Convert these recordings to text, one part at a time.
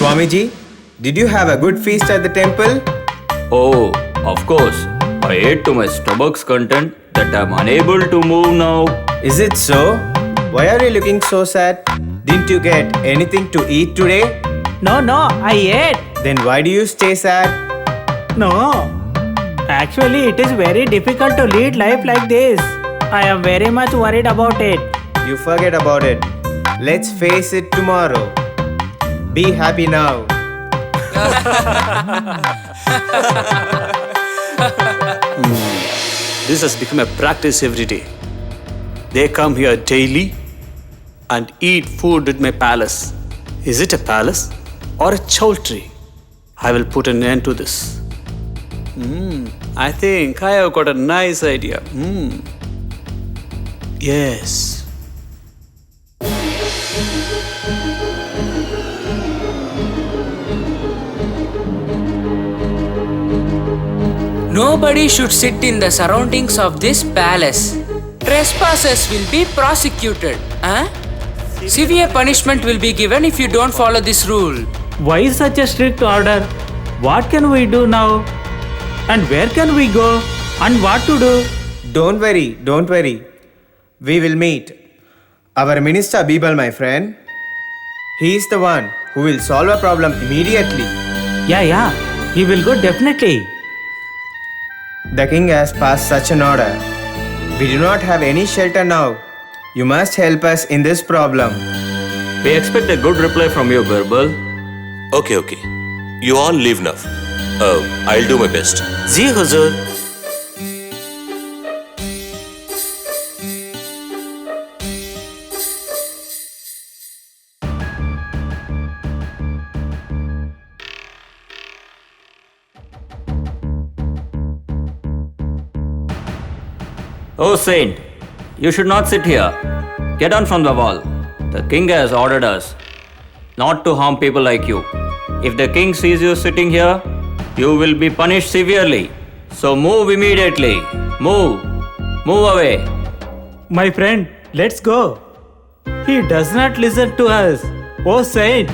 Swamiji, did you have a good feast at the temple? Oh, of course. I ate to my stomach's content that I'm unable to move now. Is it so? Why are you looking so sad? Didn't you get anything to eat today? No, I ate. Then why do you stay sad? No. Actually, it is very difficult to lead life like this. I am very much worried about it. You forget about it. Let's face it tomorrow. Be happy now. This has become a practice every day. They come here daily and eat food at my palace. Is it a palace or a choultry? I will put an end to this. I think I have got a nice idea. Yes. Nobody should sit in the surroundings of this palace. Trespassers will be prosecuted. Severe punishment will be given if you don't follow this rule. Why such a strict order? What can we do now? And where can we go? And what to do? Don't worry. We will meet. Our Minister Birbal, my friend. He is the one who will solve a problem immediately. Yeah. He will go definitely. The king has passed such an order. We do not have any shelter now. You must help us in this problem. We expect a good reply from you, Birbal. Okay. You all leave now. I'll do my best. Ji Huzur. Oh, Saint, you should not sit here. Get down from the wall. The king has ordered us not to harm people like you. If the king sees you sitting here, you will be punished severely. So move immediately. Move away. My friend, let's go. He does not listen to us. Oh Saint,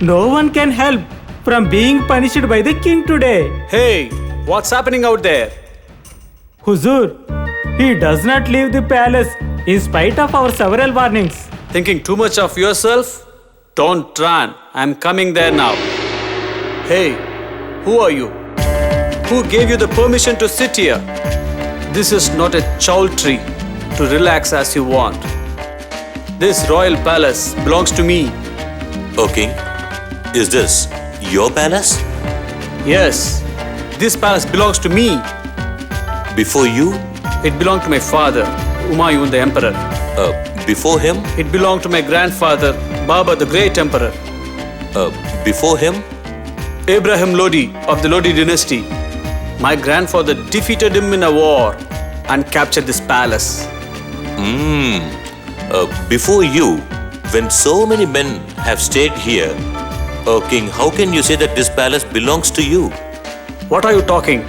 no one can help from being punished by the king today. Hey, what's happening out there? Huzur, he does not leave the palace in spite of our several warnings. Thinking too much of yourself? Don't run. I'm coming there now. Hey, who are you? Who gave you the permission to sit here? This is not a choultry to relax as you want. This royal palace belongs to me. Okay. Is this your palace? Yes, this palace belongs to me. Before you? It belonged to my father, Humayun the Emperor. Before him? It belonged to my grandfather, Babur the Great Emperor. Before him? Ibrahim Lodi of the Lodi dynasty. My grandfather defeated him in a war and captured this palace. Before you, when so many men have stayed here, King, how can you say that this palace belongs to you? What are you talking?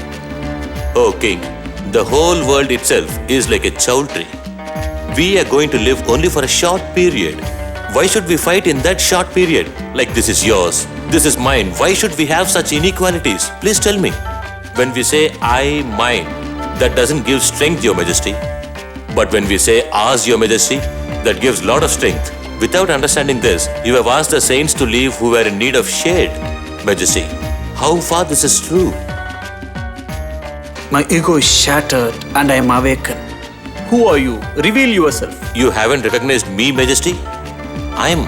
King, the whole world itself is like a choultry. We are going to live only for a short period. Why should we fight in that short period? Like this is yours, this is mine. Why should we have such inequalities? Please tell me. When we say I, mine, that doesn't give strength, Your Majesty. But when we say ours, Your Majesty, that gives lot of strength. Without understanding this, you have asked the saints to leave who were in need of shade. Majesty, how far this is true? My ego is shattered and I am awakened. Who are you? Reveal yourself. You haven't recognized me, Majesty? I'm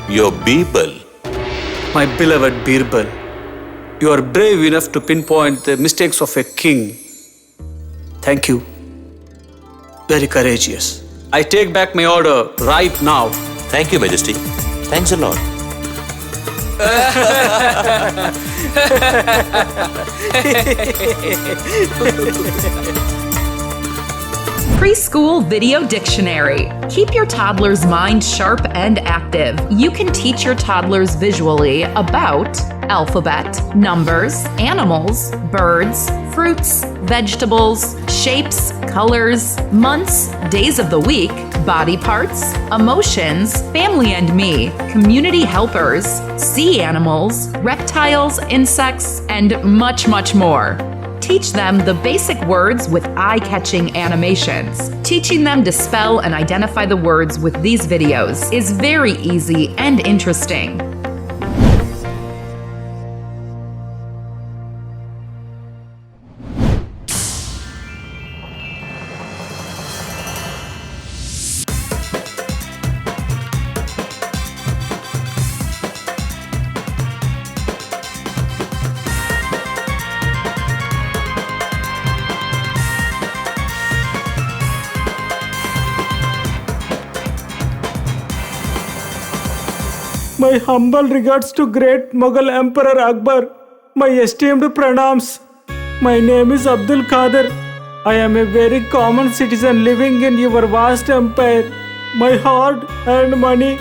your Birbal. My beloved Birbal, you are brave enough to pinpoint the mistakes of a king. Thank you. Very courageous. I take back my order right now. Thank you, Majesty. Thanks a lot. Preschool Video Dictionary. Keep your toddler's mind sharp and active. You can teach your toddlers visually about alphabet, numbers, animals, birds, fruits, vegetables, shapes, colors, months, days of the week, body parts, emotions, family and me, community helpers, sea animals, reptiles, insects, and much, much more. Teach them the basic words with eye-catching animations. Teaching them to spell and identify the words with these videos is very easy and interesting. My humble regards to great Mughal Emperor Akbar. My esteemed pranams. My name is Abdul Qadir. I am a very common citizen living in your vast empire. My hard-earned money,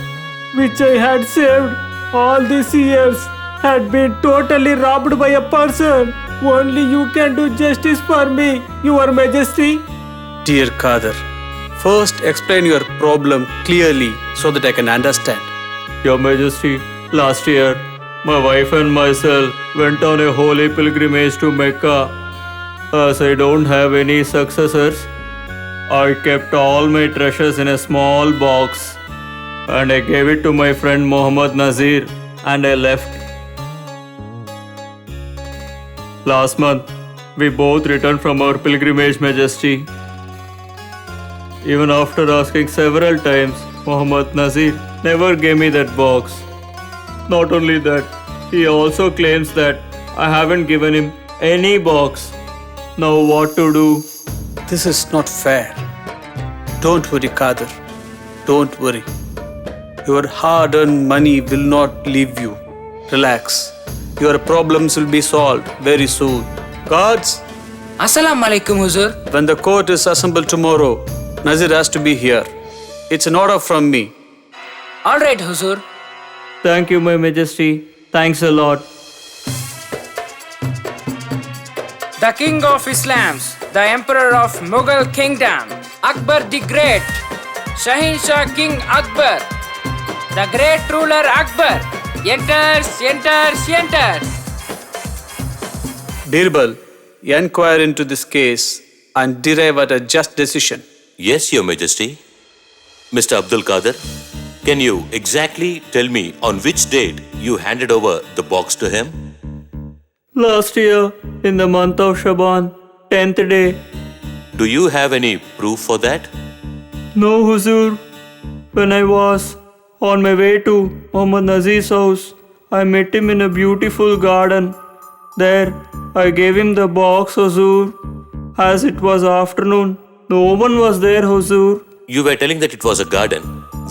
which I had saved all these years, had been totally robbed by a person. Only you can do justice for me, Your Majesty. Dear Kadir, first explain your problem clearly so that I can understand. Your Majesty, last year, my wife and myself went on a holy pilgrimage to Mecca. As I don't have any successors, I kept all my treasures in a small box and I gave it to my friend Muhammad Nazir and I left. Last month, we both returned from our pilgrimage, Majesty. Even after asking several times, Muhammad Nazir never gave me that box. Not only that, he also claims that I haven't given him any box. Now what to do? This is not fair. Don't worry, Kadir. Don't worry. Your hard-earned money will not leave you. Relax. Your problems will be solved very soon. Guards, Assalamu alaikum, Huzur. when the court is assembled tomorrow, Nazir has to be here. It's an order from me. All right, Huzur. Thank you, my Majesty. Thanks a lot. The King of Islams, the Emperor of Mughal Kingdom, Akbar the Great, Shahin Shah King Akbar, the Great Ruler Akbar, enters. Birbal, inquire into this case and derive at a just decision. Yes, Your Majesty. Mr. Abdul Qadir, can you exactly tell me on which date you handed over the box to him? Last year, in the month of Shaban, 10th day. Do you have any proof for that? No, Huzur. When I was on my way to Muhammad Nazir's house, I met him in a beautiful garden. There, I gave him the box, Huzur. As it was afternoon, no one was there, Huzur. You were telling that it was a garden.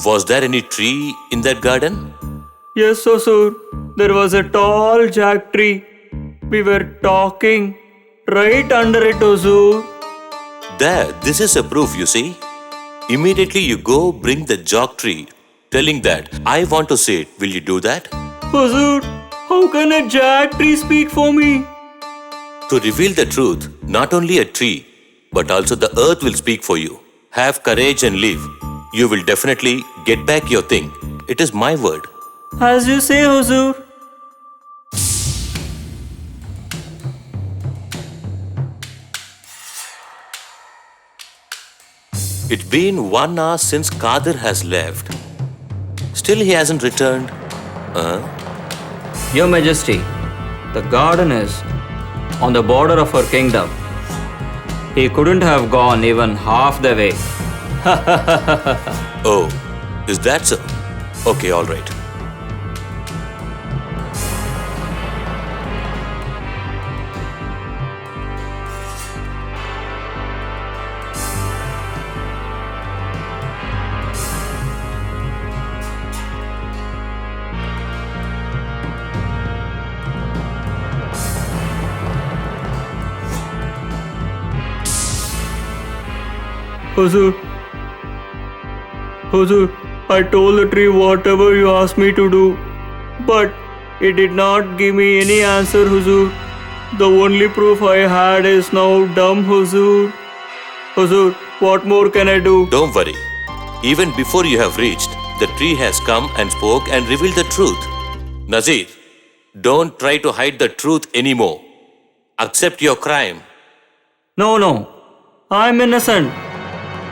Was there any tree in that garden? Yes, Huzur. There was a tall jack tree. We were talking right under it, Huzur. There, this is a proof, you see. Immediately you go bring the jog tree, telling that, I want to see it. Will you do that? Huzur, how can a jack tree speak for me? To reveal the truth, not only a tree, but also the earth will speak for you. Have courage and live. You will definitely get back your thing. It is my word. As you say, Huzur. It's been 1 hour since Qadir has left. Still he hasn't returned. Your Majesty, the garden is on the border of our kingdom. He couldn't have gone even half the way. Oh, is that so? Okay, all right. Huzur, I told the tree whatever you asked me to do, but it did not give me any answer, Huzur. The only proof I had is now dumb, Huzur. Huzur, what more can I do? Don't worry. Even before you have reached, the tree has come and spoke and revealed the truth. Nazir, don't try to hide the truth anymore. Accept your crime. No, I'm innocent.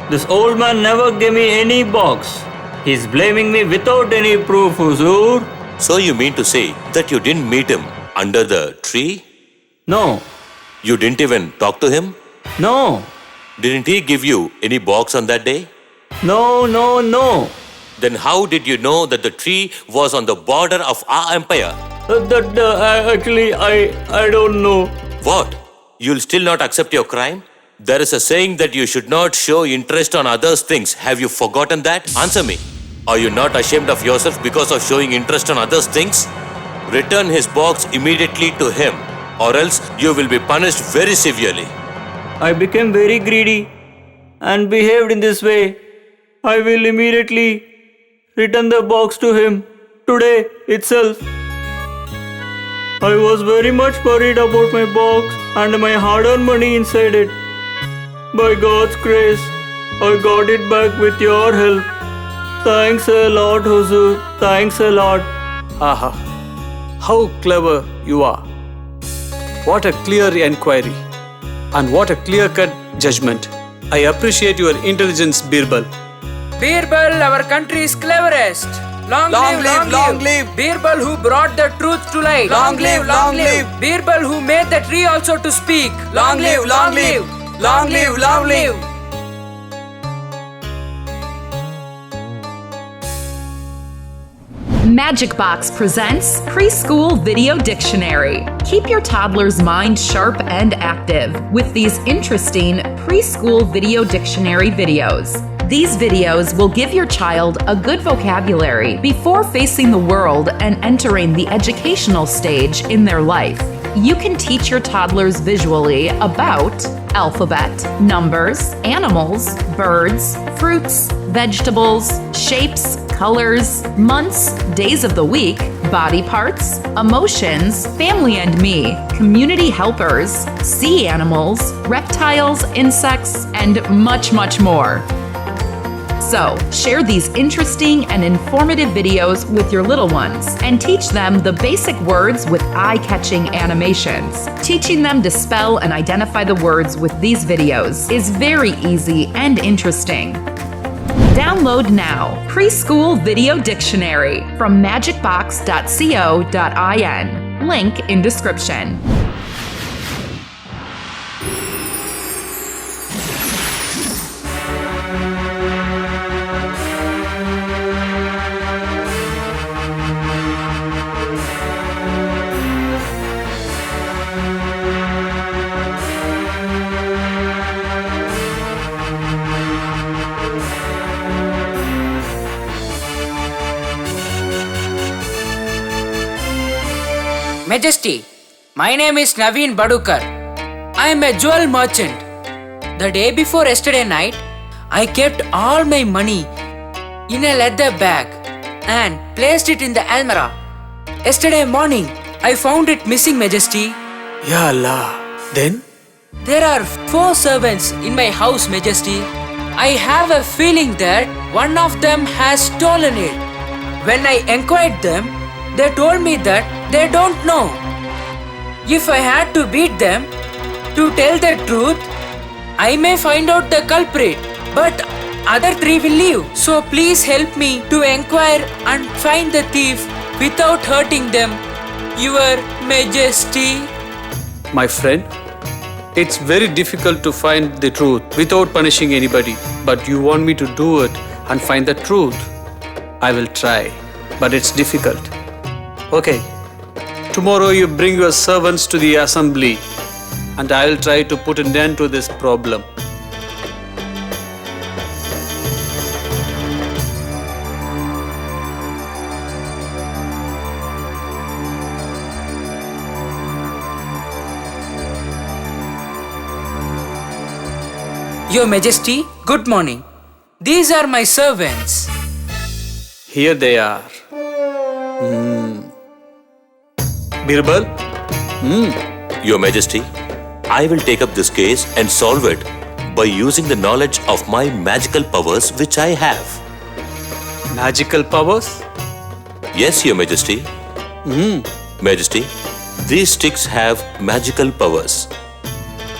This old man never gave me any box. He's blaming me without any proof, Huzur. So you mean to say that you didn't meet him under the tree? No, You didn't even talk to him? no, Didn't he give you any box on that day? no. Then how did you know that the tree was on the border of our empire? Actually, I don't know. What? You'll still not accept your crime? There is a saying that you should not show interest on others' things. Have you forgotten that? Answer me. Are you not ashamed of yourself because of showing interest on others' things? Return his box immediately to him, or else you will be punished very severely. I became very greedy and behaved in this way. I will immediately return the box to him today itself. I was very much worried about my box and my hard-earned money inside it. By God's grace, I got it back with your help. Thanks a lot, Huzur. Thanks a lot. Aha. How clever you are. What a clear inquiry. And what a clear-cut judgment. I appreciate your intelligence, Birbal. Birbal, our country's cleverest. Long live. Birbal who brought the truth to light. Long live. Birbal who made the tree also to speak. Long live. Magic Box presents Preschool Video Dictionary. Keep your toddler's mind sharp and active with these interesting preschool video dictionary videos. These videos will give your child a good vocabulary before facing the world and entering the educational stage in their life. You can teach your toddlers visually about alphabet, numbers, animals, birds, fruits, vegetables, shapes, colors, months, days of the week, body parts, emotions, family and me, community helpers, sea animals, reptiles, insects, and much more. So, share these interesting and informative videos with your little ones and teach them the basic words with eye-catching animations. Teaching them to spell and identify the words with these videos is very easy and interesting. Download now Preschool Video Dictionary from magicbox.co.in. Link in description. Majesty, my name is Naveen Badukar. I am a jewel merchant. The day before yesterday night, I kept all my money in a leather bag and placed it in the almirah. Yesterday morning, I found it missing, Majesty. Ya Allah. Then? There are 4 servants in my house, Majesty. I have a feeling that one of them has stolen it. When I inquired them, they told me that they don't know. If I had to beat them to tell the truth, I may find out the culprit, but other 3 will leave. So please help me to inquire and find the thief without hurting them, Your Majesty. My friend, it's very difficult to find the truth without punishing anybody. But you want me to do it and find the truth. I will try, but it's difficult. Okay, tomorrow you bring your servants to the assembly and I will try to put an end to this problem. Your Majesty, good morning. These are my servants. Here they are. Birbal? Your Majesty, I will take up this case and solve it by using the knowledge of my magical powers which I have. Magical powers? Yes, Your Majesty. Majesty, these sticks have magical powers.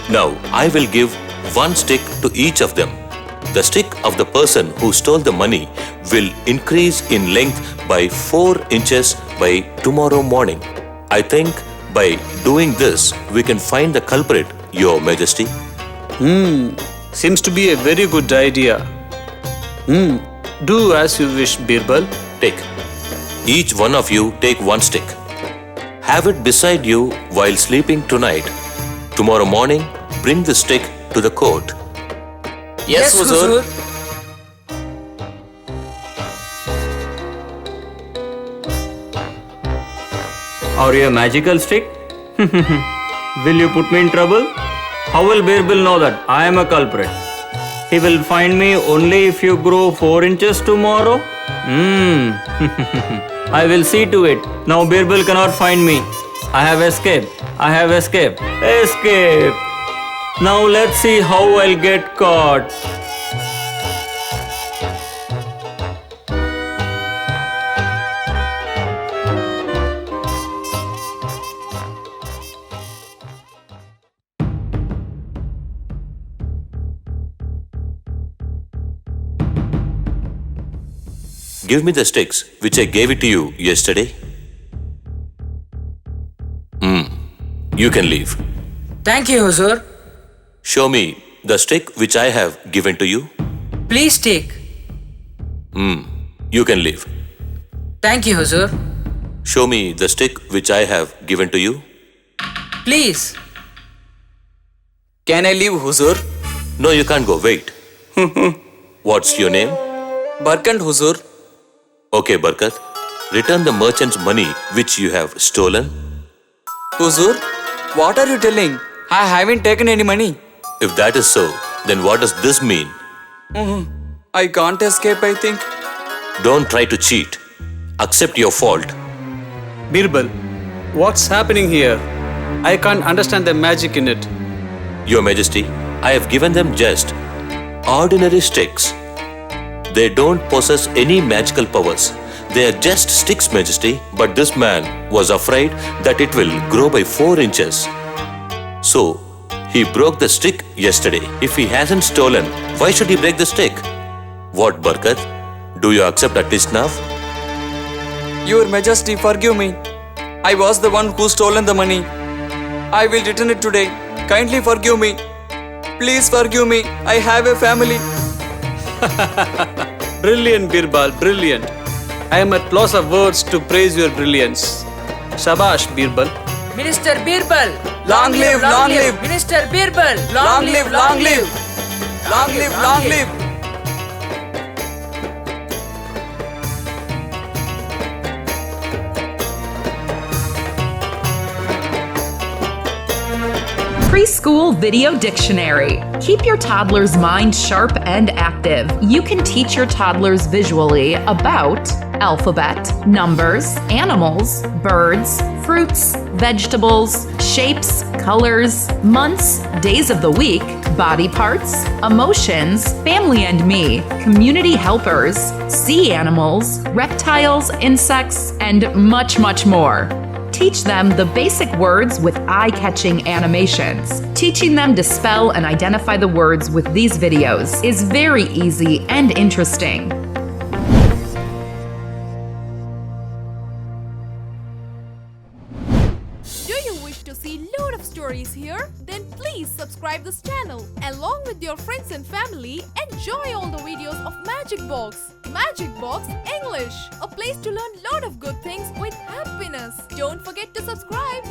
Now, I will give one stick to each of them. The stick of the person who stole the money will increase in length by 4 inches by tomorrow morning. I think by doing this, we can find the culprit, Your Majesty. Seems to be a very good idea. Do as you wish, Birbal. Take. Each one of you take one stick. Have it beside you while sleeping tonight. Tomorrow morning, bring the stick to the court. Yes, Huzur. Are you a magical stick? Will you put me in trouble? How will Birbal know that I am a culprit? He will find me only if you grow 4 inches tomorrow? I will see to it. Now Birbal cannot find me. I have escaped. I have escaped. Escape! Now let's see how I'll get caught. Give me the sticks which I gave it to you yesterday. You can leave. Thank you, Huzur. Show me the stick which I have given to you. Please take. You can leave. Thank you, Huzur. Show me the stick which I have given to you. Please. Can I leave, Huzur? No, you can't go. Wait. What's your name? Barkant, Huzur. Okay, Barkat. Return the merchant's money which you have stolen. Huzur, what are you telling? I haven't taken any money. If that is so, then what does this mean? I can't escape, I think. Don't try to cheat. Accept your fault. Birbal, what's happening here? I can't understand the magic in it. Your Majesty, I have given them just ordinary sticks. They don't possess any magical powers. They are just sticks, Majesty, but this man was afraid that it will grow by 4 inches. So, he broke the stick yesterday. If he hasn't stolen, why should he break the stick? What, Barkat? Do you accept at least now? Your Majesty, forgive me. I was the one who stolen the money. I will return it today. Kindly forgive me. Please forgive me. I have a family. Brilliant, Birbal, brilliant. I am at loss of words to praise your brilliance. Shabash, Birbal. Minister Birbal. Long live, long live. Minister Birbal. Long live, long live. Long live, long live. Preschool Video Dictionary. Keep your toddler's mind sharp and active. You can teach your toddlers visually about alphabet, numbers, animals, birds, fruits, vegetables, shapes, colors, months, days of the week, body parts, emotions, family and me, community helpers, sea animals, reptiles, insects, and much, much more. Teach them the basic words with eye-catching animations. Teaching them to spell and identify the words with these videos is very easy and interesting. Do you wish to see load of stories here? Then please subscribe this channel. Along with your friends and family, enjoy all the videos of Magic Box. Magic Box English, a place to learn lot of good things with happiness. Don't forget to subscribe.